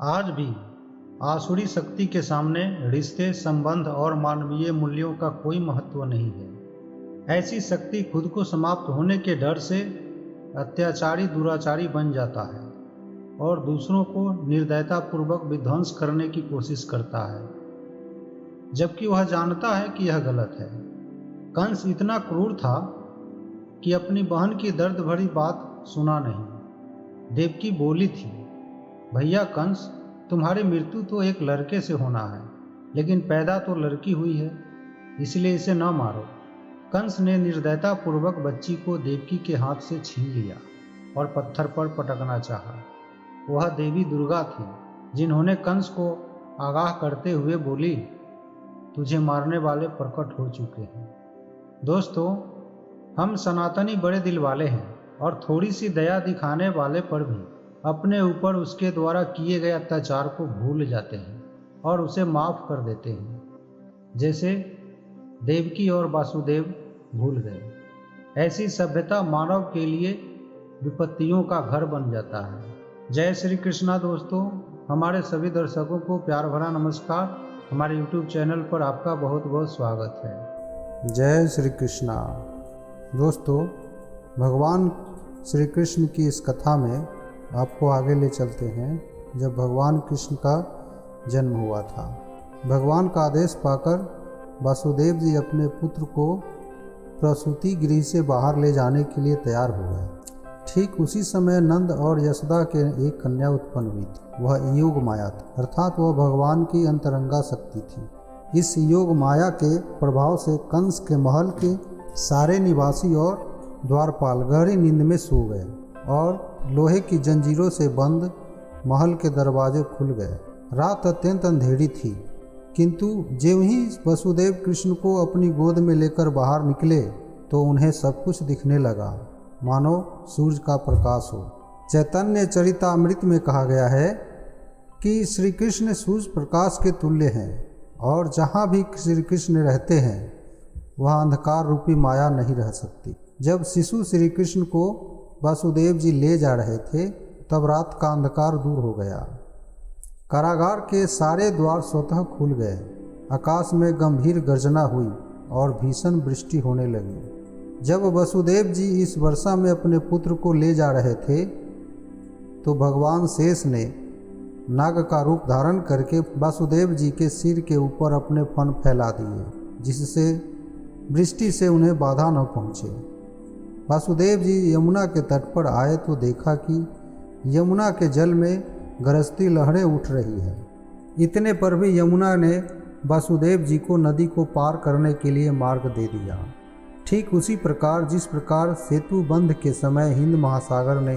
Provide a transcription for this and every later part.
आज भी आसुरी शक्ति के सामने रिश्ते, संबंध और मानवीय मूल्यों का कोई महत्व नहीं है। ऐसी शक्ति खुद को समाप्त होने के डर से अत्याचारी, दुराचारी बन जाता है और दूसरों को निर्दयतापूर्वक विध्वंस करने की कोशिश करता है, जबकि वह जानता है कि यह गलत है। कंस इतना क्रूर था कि अपनी बहन की दर्द भरी बात सुना नहीं। देवकी बोली थी, भैया कंस, तुम्हारी मृत्यु तो एक लड़के से होना है, लेकिन पैदा तो लड़की हुई है, इसलिए इसे न मारो। कंस ने निर्दयतापूर्वक बच्ची को देवकी के हाथ से छीन लिया और पत्थर पर पटकना चाहा। वह देवी दुर्गा थी, जिन्होंने कंस को आगाह करते हुए बोली, तुझे मारने वाले प्रकट हो चुके हैं। दोस्तों, हम सनातनी बड़े दिल वाले हैं और थोड़ी सी दया दिखाने वाले पर भी अपने ऊपर उसके द्वारा किए गए अत्याचार को भूल जाते हैं और उसे माफ़ कर देते हैं, जैसे देवकी और वासुदेव भूल गए। ऐसी सभ्यता मानव के लिए विपत्तियों का घर बन जाता है। जय श्री कृष्णा। दोस्तों, हमारे सभी दर्शकों को प्यार भरा नमस्कार। हमारे YouTube चैनल पर आपका बहुत बहुत स्वागत है। जय श्री कृष्णा। दोस्तों, भगवान श्री कृष्ण की इस कथा में आपको आगे ले चलते हैं। जब भगवान कृष्ण का जन्म हुआ था, भगवान का आदेश पाकर वासुदेव जी अपने पुत्र को प्रसूति गृह से बाहर ले जाने के लिए तैयार हो गए। ठीक उसी समय नंद और यशोदा के एक कन्या उत्पन्न हुई थी। वह योग माया थी, अर्थात वह भगवान की अंतरंगा शक्ति थी। इस योग माया के प्रभाव से कंस के महल के सारे निवासी और द्वारपाल गहरी नींद में सो गए और लोहे की जंजीरों से बंद महल के दरवाजे खुल गए। रात अत्यंत अंधेरी थी, किंतु ज्यों ही वसुदेव कृष्ण को अपनी गोद में लेकर बाहर निकले तो उन्हें सब कुछ दिखने लगा, मानो सूरज का प्रकाश हो। चैतन्य चरितामृत में कहा गया है कि श्री कृष्ण सूरज प्रकाश के तुल्य हैं और जहाँ भी श्री कृष्ण रहते हैं वह अंधकार रूपी माया नहीं रह सकती। जब शिशु श्री कृष्ण को वासुदेव जी ले जा रहे थे, तब रात का अंधकार दूर हो गया। कारागार के सारे द्वार स्वतः खुल गए। आकाश में गंभीर गर्जना हुई और भीषण वृष्टि होने लगी। जब वसुदेव जी इस वर्षा में अपने पुत्र को ले जा रहे थे, तो भगवान शेष ने नाग का रूप धारण करके वासुदेव जी के सिर के ऊपर अपने फन फैला दिए, जिससे वृष्टि से उन्हें बाधा न पहुँचे। वासुदेव जी यमुना के तट पर आए तो देखा कि यमुना के जल में गरजती लहरें उठ रही है। इतने पर भी यमुना ने वासुदेव जी को नदी को पार करने के लिए मार्ग दे दिया। ठीक उसी प्रकार जिस प्रकार सेतु बंध के समय हिंद महासागर ने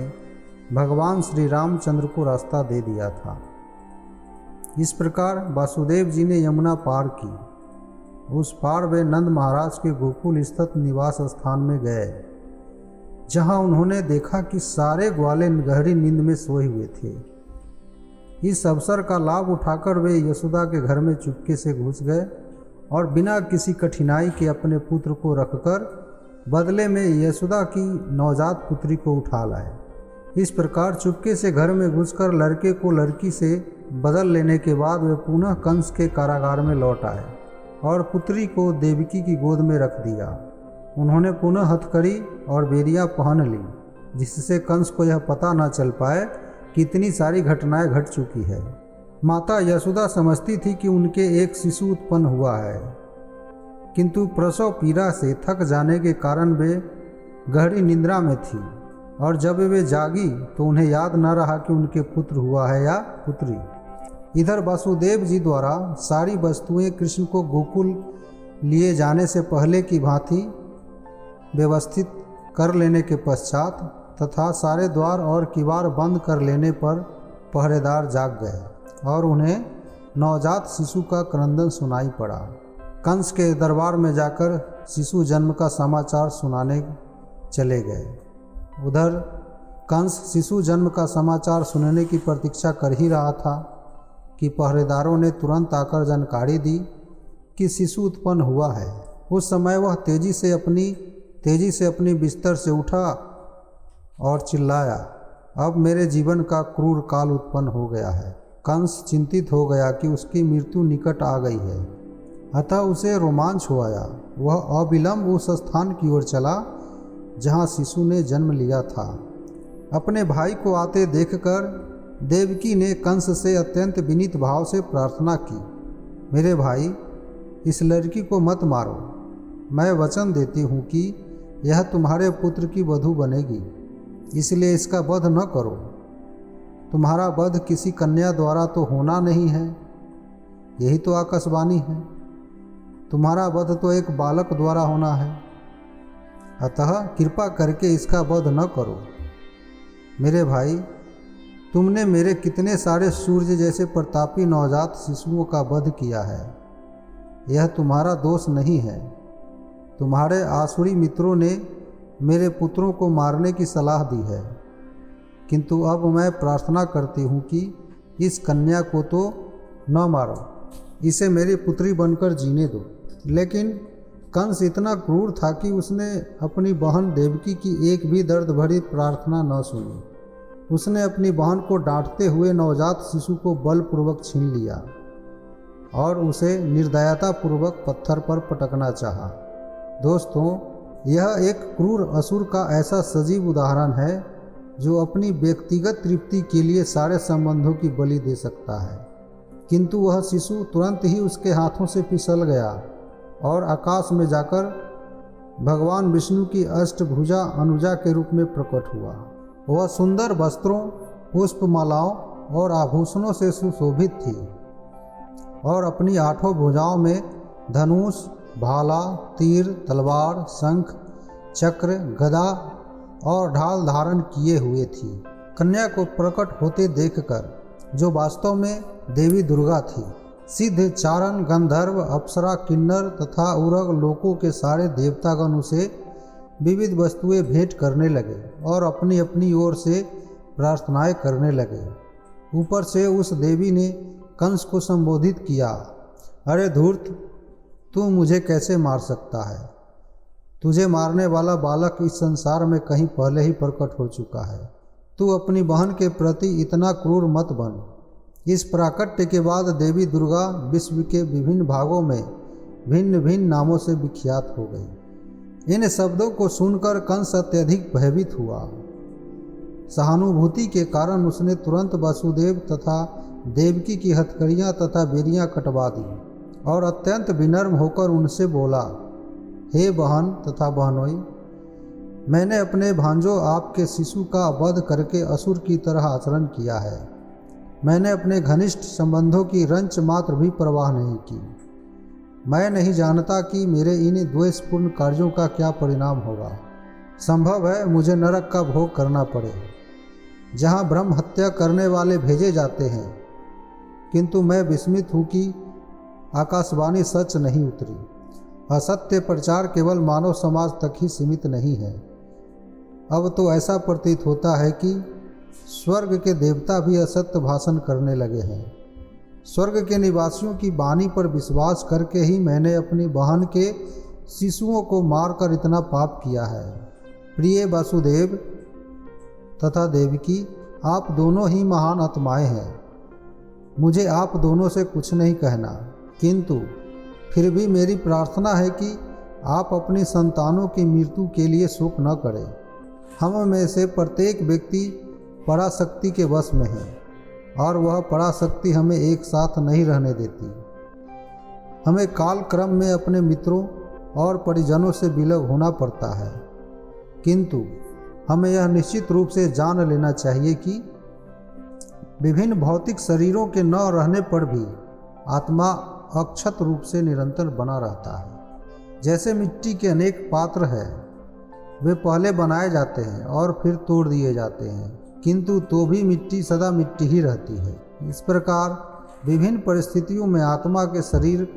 भगवान श्री रामचंद्र को रास्ता दे दिया था, इस प्रकार वासुदेव जी ने यमुना पार की। उस पार वे नंद महाराज के गोकुल स्थित निवास स्थान में गए, जहां उन्होंने देखा कि सारे ग्वाले गहरी नींद में सोए हुए थे। इस अवसर का लाभ उठाकर वे यशोदा के घर में चुपके से घुस गए और बिना किसी कठिनाई के अपने पुत्र को रखकर बदले में यशोदा की नवजात पुत्री को उठा लाए। इस प्रकार चुपके से घर में घुसकर लड़के को लड़की से बदल लेने के बाद वे पुनः कंस के कारागार में लौट आए और पुत्री को देवकी की गोद में रख दिया। उन्होंने पुनः हथकड़ी और बेरियां पहन ली, जिससे कंस को यह पता न चल पाए कि इतनी सारी घटनाएं घट चुकी है। माता यशोदा समझती थी कि उनके एक शिशु उत्पन्न हुआ है, किंतु प्रसव पीड़ा से थक जाने के कारण वे गहरी निद्रा में थी और जब वे जागी तो उन्हें याद न रहा कि उनके पुत्र हुआ है या पुत्री। इधर वासुदेव जी द्वारा सारी वस्तुएं कृष्ण को गोकुल लिए जाने से पहले की भांति व्यवस्थित कर लेने के पश्चात तथा सारे द्वार और किवाड़ बंद कर लेने पर पहरेदार जाग गए और उन्हें नवजात शिशु का क्रंदन सुनाई पड़ा। कंस के दरबार में जाकर शिशु जन्म का समाचार सुनाने चले गए। उधर कंस शिशु जन्म का समाचार सुनने की प्रतीक्षा कर ही रहा था कि पहरेदारों ने तुरंत आकर जानकारी दी कि शिशु उत्पन्न हुआ है। उस समय वह तेजी से अपनी बिस्तर से उठा और चिल्लाया, अब मेरे जीवन का क्रूर काल उत्पन्न हो गया है। कंस चिंतित हो गया कि उसकी मृत्यु निकट आ गई है, अतः उसे रोमांच हो आया। वह अविलंब उस स्थान की ओर चला जहाँ शिशु ने जन्म लिया था। अपने भाई को आते देखकर देवकी ने कंस से अत्यंत विनीत भाव से प्रार्थना की, मेरे भाई, इस लड़की को मत मारो। मैं वचन देती हूँ कि यह तुम्हारे पुत्र की वधू बनेगी, इसलिए इसका वध न करो। तुम्हारा वध किसी कन्या द्वारा तो होना नहीं है, यही तो आकाशवाणी है। तुम्हारा वध तो एक बालक द्वारा होना है, अतः कृपा करके इसका वध न करो। मेरे भाई, तुमने मेरे कितने सारे सूर्य जैसे प्रतापी नवजात शिशुओं का वध किया है, यह तुम्हारा दोष नहीं है। तुम्हारे आसुरी मित्रों ने मेरे पुत्रों को मारने की सलाह दी है, किंतु अब मैं प्रार्थना करती हूँ कि इस कन्या को तो न मारो, इसे मेरी पुत्री बनकर जीने दो। लेकिन कंस इतना क्रूर था कि उसने अपनी बहन देवकी की एक भी दर्द भरी प्रार्थना न सुनी। उसने अपनी बहन को डांटते हुए नवजात शिशु को बलपूर्वक छीन लिया और उसे निर्दयतापूर्वक पत्थर पर पटकना चाहा। दोस्तों, यह एक क्रूर असुर का ऐसा सजीव उदाहरण है जो अपनी व्यक्तिगत तृप्ति के लिए सारे संबंधों की बलि दे सकता है, किंतु वह शिशु तुरंत ही उसके हाथों से फिसल गया और आकाश में जाकर भगवान विष्णु की अष्टभुजा अनुजा के रूप में प्रकट हुआ। वह सुंदर वस्त्रों, पुष्पमालाओं और आभूषणों से सुशोभित थी और अपनी 8 भुजाओं में धनुष, भाला, तीर, तलवार, शंख, चक्र, गदा और ढाल धारण किए हुए थी। कन्या को प्रकट होते देखकर, जो वास्तव में देवी दुर्गा थी, सिद्ध, चारण, गंधर्व, अप्सरा, किन्नर तथा उरग लोकों के सारे देवतागण उसे विविध वस्तुएं भेंट करने लगे और अपनी अपनी ओर से प्रार्थनाएं करने लगे। ऊपर से उस देवी ने कंस को संबोधित किया, अरे धूर्त, तू मुझे कैसे मार सकता है? तुझे मारने वाला बालक इस संसार में कहीं पहले ही प्रकट हो चुका है। तू अपनी बहन के प्रति इतना क्रूर मत बन। इस प्राकट्य के बाद देवी दुर्गा विश्व के विभिन्न भागों में भिन्न भिन्न नामों से विख्यात हो गई। इन शब्दों को सुनकर कंस अत्यधिक भयभीत हुआ। सहानुभूति के कारण उसने तुरंत वसुदेव तथा देवकी की हथकड़ियाँ तथा बेड़ियाँ कटवा दी और अत्यंत विनम्र होकर उनसे बोला, हे बहन तथा बहनोई, मैंने अपने भांजों आपके शिशु का वध करके असुर की तरह आचरण किया है। मैंने अपने घनिष्ठ संबंधों की रंच मात्र भी परवाह नहीं की। मैं नहीं जानता कि मेरे इन द्वेषपूर्ण कार्यों का क्या परिणाम होगा। संभव है मुझे नरक का भोग करना पड़े, जहाँ ब्रह्म हत्या करने वाले भेजे जाते हैं, किंतु मैं विस्मित हूँ कि आकाशवाणी सच नहीं उतरी। असत्य प्रचार केवल मानव समाज तक ही सीमित नहीं है। अब तो ऐसा प्रतीत होता है कि स्वर्ग के देवता भी असत्य भाषण करने लगे हैं। स्वर्ग के निवासियों की वाणी पर विश्वास करके ही मैंने अपनी बहन के शिशुओं को मारकर इतना पाप किया है। प्रिय वासुदेव तथा देवकी, आप दोनों ही महान आत्माएं हैं। मुझे आप दोनों से कुछ नहीं कहना, किंतु फिर भी मेरी प्रार्थना है कि आप अपनी संतानों की मृत्यु के लिए शोक न करें। हम में से प्रत्येक व्यक्ति पराशक्ति के वश में है और वह पराशक्ति हमें एक साथ नहीं रहने देती। हमें काल क्रम में अपने मित्रों और परिजनों से विलग होना पड़ता है, किंतु हमें यह निश्चित रूप से जान लेना चाहिए कि विभिन्न भौतिक शरीरों के न रहने पर भी आत्मा अक्षत रूप से निरंतर बना रहता है। जैसे मिट्टी के अनेक पात्र हैं, वे पहले बनाए जाते हैं और फिर तोड़ दिए जाते हैं, किंतु तो भी मिट्टी सदा मिट्टी ही रहती है। इस प्रकार विभिन्न परिस्थितियों में आत्मा के शरीर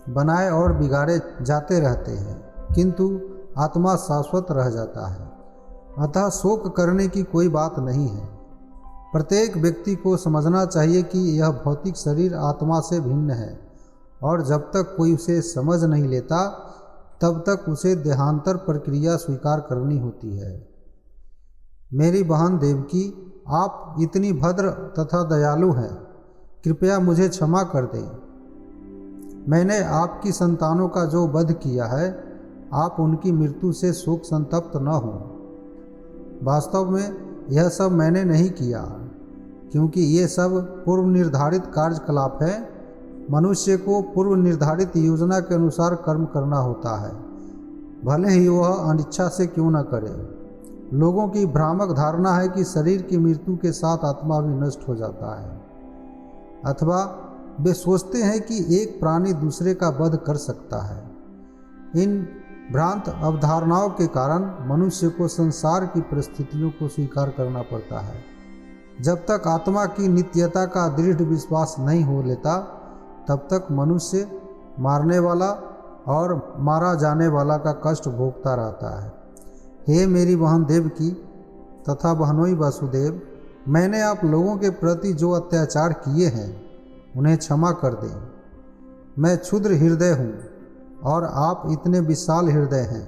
बनाए और बिगाड़े जाते रहते हैं, किंतु आत्मा शाश्वत रह जाता है। अतः शोक करने की कोई बात नहीं है। प्रत्येक व्यक्ति को समझना चाहिए कि यह भौतिक शरीर आत्मा से भिन्न है और जब तक कोई उसे समझ नहीं लेता तब तक उसे देहांतर प्रक्रिया स्वीकार करनी होती है। मेरी बहन देवकी, आप इतनी भद्र तथा दयालु हैं, कृपया मुझे क्षमा कर दें। मैंने आपकी संतानों का जो वध किया है, आप उनकी मृत्यु से शोक संतप्त न हों। वास्तव में यह सब मैंने नहीं किया, क्योंकि ये सब पूर्व निर्धारित कार्यकलाप है। मनुष्य को पूर्व निर्धारित योजना के अनुसार कर्म करना होता है, भले ही वह अनिच्छा से क्यों न करे। लोगों की भ्रामक धारणा है कि शरीर की मृत्यु के साथ आत्मा भी नष्ट हो जाता है, अथवा वे सोचते हैं कि एक प्राणी दूसरे का वध कर सकता है। इन भ्रांत अवधारणाओं के कारण मनुष्य को संसार की परिस्थितियों को स्वीकार करना पड़ता है। जब तक आत्मा की नित्यता का दृढ़ विश्वास नहीं हो लेता, तब तक मनुष्य मारने वाला और मारा जाने वाला का कष्ट भोगता रहता है। हे मेरी बहन देवकी तथा बहनोई वासुदेव, मैंने आप लोगों के प्रति जो अत्याचार किए हैं उन्हें क्षमा कर दें। मैं क्षुद्र हृदय हूँ और आप इतने विशाल हृदय हैं,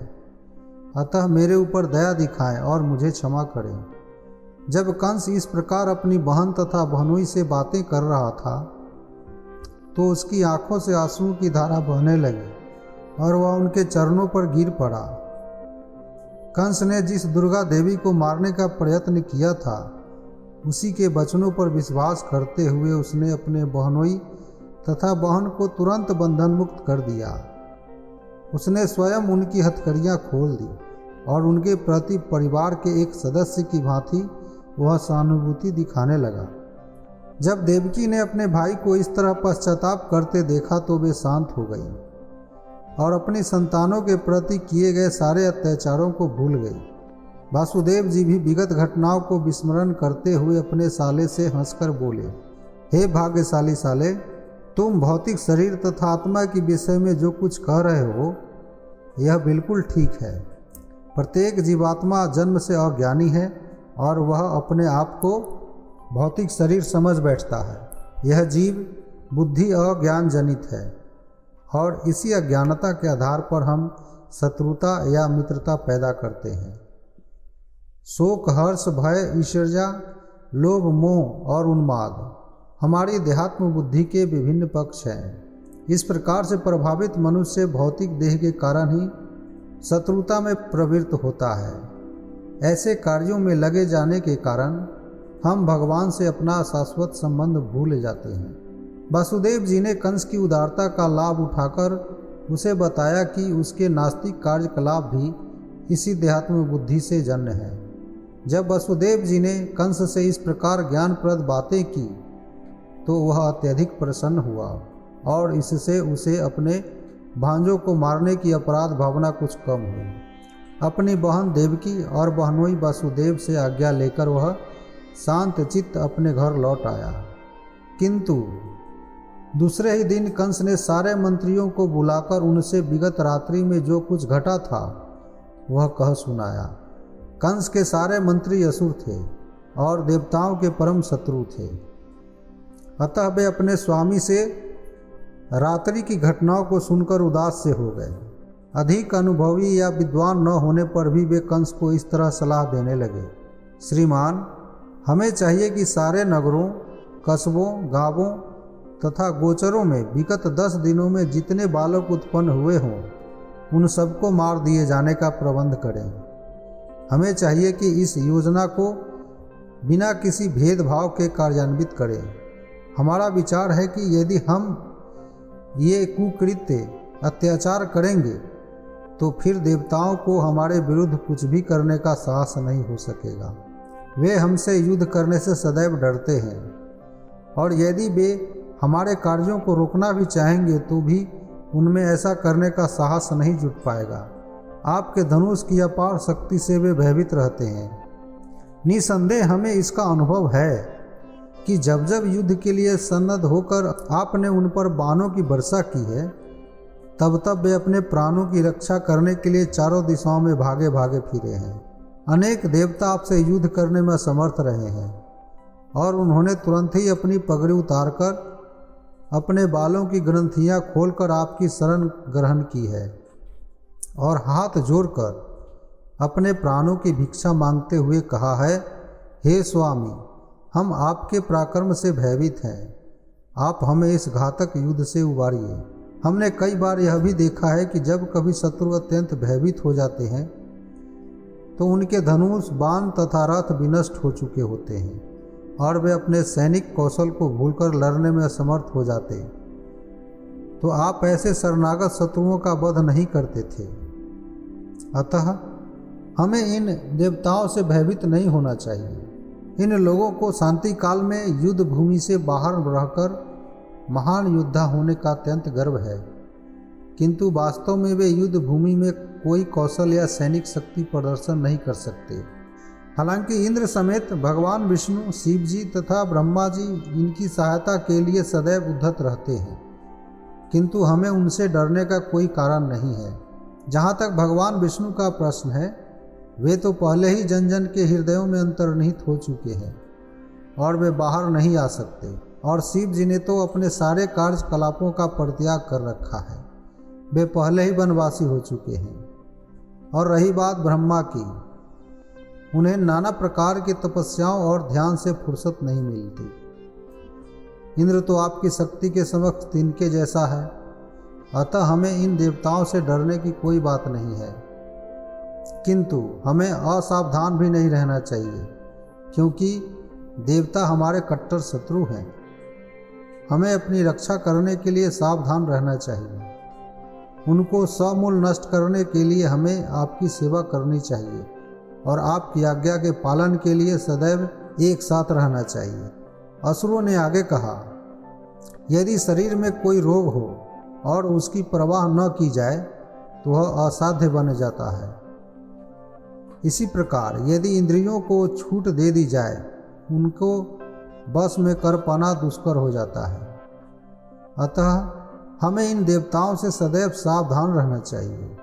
अतः मेरे ऊपर दया दिखाएं और मुझे क्षमा करें। जब कंस इस प्रकार अपनी बहन तथा बहनोई से बातें कर रहा था, तो उसकी आंखों से आंसुओं की धारा बहने लगी और वह उनके चरणों पर गिर पड़ा। कंस ने जिस दुर्गा देवी को मारने का प्रयत्न किया था, उसी के वचनों पर विश्वास करते हुए उसने अपने बहनोई तथा बहन को तुरंत बंधन मुक्त कर दिया। उसने स्वयं उनकी हथकड़ियाँ खोल दी और उनके प्रति परिवार के एक सदस्य की भांति वह सहानुभूति दिखाने लगा। जब देवकी ने अपने भाई को इस तरह पश्चाताप करते देखा तो वे शांत हो गई और अपनी संतानों के प्रति किए गए सारे अत्याचारों को भूल गई। वासुदेव जी भी विगत घटनाओं को विस्मरण करते हुए अपने साले से हंसकर बोले, हे भाग्यशाली साले, तुम भौतिक शरीर तथा आत्मा के विषय में जो कुछ कह रहे हो, यह बिल्कुल ठीक है। प्रत्येक जीवात्मा जन्म से अज्ञानी है और वह अपने आप को भौतिक शरीर समझ बैठता है। यह जीव बुद्धि अज्ञान जनित है और इसी अज्ञानता के आधार पर हम शत्रुता या मित्रता पैदा करते हैं। शोक, हर्ष, भय, ईर्ष्या, लोभ, मोह और उन्माद हमारी देहात्म बुद्धि के विभिन्न पक्ष हैं। इस प्रकार से प्रभावित मनुष्य भौतिक देह के कारण ही शत्रुता में प्रवृत्त होता है। ऐसे कार्यों में लगे जाने के कारण हम भगवान से अपना शाश्वत संबंध भूल जाते हैं। वासुदेव जी ने कंस की उदारता का लाभ उठाकर उसे बताया कि उसके नास्तिक कार्यकलाप भी इसी देहात्म बुद्धि से जन्म है। जब वासुदेव जी ने कंस से इस प्रकार ज्ञानप्रद बातें की तो वह अत्यधिक प्रसन्न हुआ और इससे उसे अपने भांजों को मारने की अपराध भावना कुछ कम हुई। अपनी बहन देवकी और बहनोई वासुदेव से आज्ञा लेकर वह शांत चित्त अपने घर लौट आया। किंतु दूसरे ही दिन कंस ने सारे मंत्रियों को बुलाकर उनसे विगत रात्रि में जो कुछ घटा था वह कह सुनाया। कंस के सारे मंत्री असुर थे और देवताओं के परम शत्रु थे, अतः वे अपने स्वामी से रात्रि की घटनाओं को सुनकर उदास से हो गए। अधिक अनुभवी या विद्वान न होने पर भी वे कंस को इस तरह सलाह देने लगे, श्रीमान, हमें चाहिए कि सारे नगरों, कस्बों, गांवों तथा गोचरों में विगत 10 दिनों में जितने बालक उत्पन्न हुए हों, उन सबको मार दिए जाने का प्रबंध करें। हमें चाहिए कि इस योजना को बिना किसी भेदभाव के कार्यान्वित करें। हमारा विचार है कि यदि हम ये कुकृत्य अत्याचार करेंगे तो फिर देवताओं को हमारे विरुद्ध कुछ भी करने का साहस नहीं हो सकेगा। वे हमसे युद्ध करने से सदैव डरते हैं और यदि वे हमारे कार्यों को रोकना भी चाहेंगे तो भी उनमें ऐसा करने का साहस नहीं जुट पाएगा। आपके धनुष की अपार शक्ति से वे भयभीत रहते हैं। निसंदेह हमें इसका अनुभव है कि जब जब युद्ध के लिए सन्नद्ध होकर आपने उन पर बाणों की वर्षा की है, तब तब वे अपने प्राणों की रक्षा करने के लिए चारों दिशाओं में भागे भागे फिरे हैं। अनेक देवता आपसे युद्ध करने में असमर्थ रहे हैं और उन्होंने तुरंत ही अपनी पगड़ी उतारकर अपने बालों की ग्रंथियां खोलकर आपकी शरण ग्रहण की है और हाथ जोड़कर अपने प्राणों की भिक्षा मांगते हुए कहा है, हे स्वामी, हम आपके पराक्रम से भयभीत हैं। आप हमें इस घातक युद्ध से उबारिए। हमने कई बार यह भी देखा है कि जब कभी शत्रु अत्यंत भयभीत हो जाते हैं तो उनके धनुष, बाण तथा रथ विनष्ट हो चुके होते हैं और वे अपने सैनिक कौशल को भूलकर लड़ने में असमर्थ हो जाते। तो आप ऐसे शरणागत शत्रुओं का वध नहीं करते थे। अतः हमें इन देवताओं से भयभीत नहीं होना चाहिए। इन लोगों को शांति काल में युद्ध भूमि से बाहर रहकर महान योद्धा होने का अत्यंत गर्व है, किंतु वास्तव में वे युद्ध भूमि में कोई कौशल या सैनिक शक्ति प्रदर्शन नहीं कर सकते। हालांकि इंद्र समेत भगवान विष्णु, शिव जी तथा ब्रह्मा जी इनकी सहायता के लिए सदैव उद्धत रहते हैं, किंतु हमें उनसे डरने का कोई कारण नहीं है। जहाँ तक भगवान विष्णु का प्रश्न है, वे तो पहले ही जन जन के हृदयों में अंतर्निहित हो चुके हैं और वे बाहर नहीं आ सकते। और शिव जी ने तो अपने सारे कार्यकलापों का परित्याग कर रखा है, वे पहले ही वनवासी हो चुके हैं। और रही बात ब्रह्मा की, उन्हें नाना प्रकार की तपस्याओं और ध्यान से फुर्सत नहीं मिलती। इंद्र तो आपकी शक्ति के समक्ष तिनके जैसा है, अतः हमें इन देवताओं से डरने की कोई बात नहीं है। किंतु हमें असावधान भी नहीं रहना चाहिए, क्योंकि देवता हमारे कट्टर शत्रु हैं। हमें अपनी रक्षा करने के लिए सावधान रहना चाहिए। उनको समूल नष्ट करने के लिए हमें आपकी सेवा करनी चाहिए और आपकी आज्ञा के पालन के लिए सदैव एक साथ रहना चाहिए। असुरों ने आगे कहा, यदि शरीर में कोई रोग हो और उसकी परवाह न की जाए तो वह असाध्य बन जाता है। इसी प्रकार यदि इंद्रियों को छूट दे दी जाए, उनको बस में कर पाना दुष्कर हो जाता है। अतः हमें इन देवताओं से सदैव सावधान रहना चाहिए,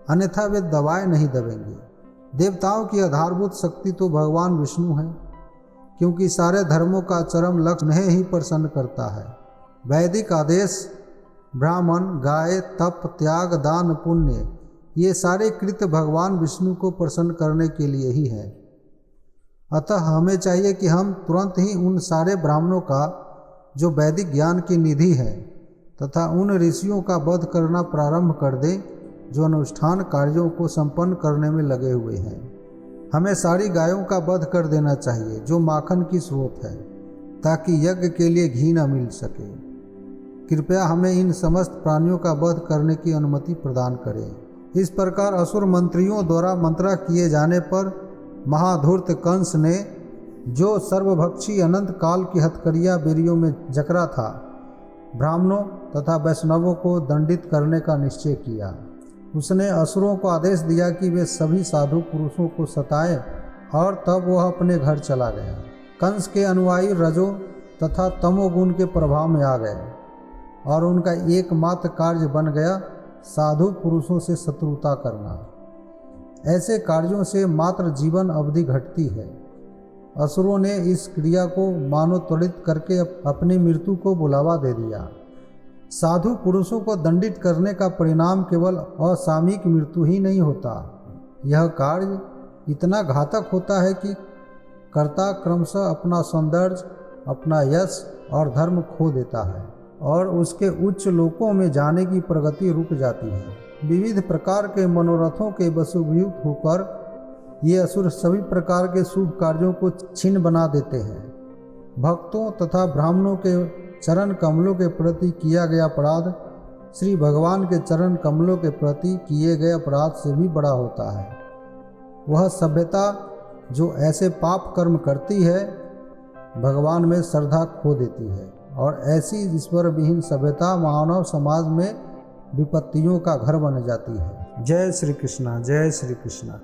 अन्यथा वे दबाए नहीं दबेंगे। देवताओं की आधारभूत शक्ति तो भगवान विष्णु है, क्योंकि सारे धर्मों का चरम लक्ष्य उन्हें ही प्रसन्न करता है। वैदिक आदेश, ब्राह्मण, गाय, तप, त्याग, दान, पुण्य, ये सारे कृत्य भगवान विष्णु को प्रसन्न करने के लिए ही है। अतः हमें चाहिए कि हम तुरंत ही उन सारे ब्राह्मणों का, जो वैदिक ज्ञान की निधि है, तथा उन ऋषियों का वध करना प्रारंभ कर दें जो अनुष्ठान कार्यों को संपन्न करने में लगे हुए हैं। हमें सारी गायों का वध कर देना चाहिए जो माखन की स्रोत है, ताकि यज्ञ के लिए घी न मिल सके। कृपया हमें इन समस्त प्राणियों का वध करने की अनुमति प्रदान करें। इस प्रकार असुर मंत्रियों द्वारा मंत्रा किए जाने पर महाधूर्त कंस ने, जो सर्वभक्षी अनंत काल की हथकड़िया बेरियों में जकरा था, ब्राह्मणों तथा वैष्णवों को दंडित करने का निश्चय किया। उसने असुरों को आदेश दिया कि वे सभी साधु पुरुषों को सताएं और तब वह अपने घर चला गया। कंस के अनुयायी रजो तथा तमोगुण के प्रभाव में आ गए और उनका एकमात्र कार्य बन गया साधु पुरुषों से शत्रुता करना। ऐसे कार्यों से मात्र जीवन अवधि घटती है। असुरों ने इस क्रिया को मानो त्वरित करके अपनी मृत्यु को बुलावा दे दिया। साधु पुरुषों को दंडित करने का परिणाम केवल असामयिक मृत्यु ही नहीं होता, यह कार्य इतना घातक होता है कि कर्ता क्रमशः अपना सौंदर्य, अपना यश और धर्म खो देता है और उसके उच्च लोकों में जाने की प्रगति रुक जाती है। विविध प्रकार के मनोरथों के वशीभूत होकर ये असुर सभी प्रकार के शुभ कार्यों को छीन बना देते हैं। भक्तों तथा ब्राह्मणों के चरण कमलों के प्रति किया गया अपराध श्री भगवान के चरण कमलों के प्रति किए गए अपराध से भी बड़ा होता है। वह सभ्यता जो ऐसे पाप कर्म करती है, भगवान में श्रद्धा खो देती है और ऐसी ईश्वर विहीन सभ्यता मानव समाज में विपत्तियों का घर बन जाती है। जय श्री कृष्णा, जय श्री कृष्णा।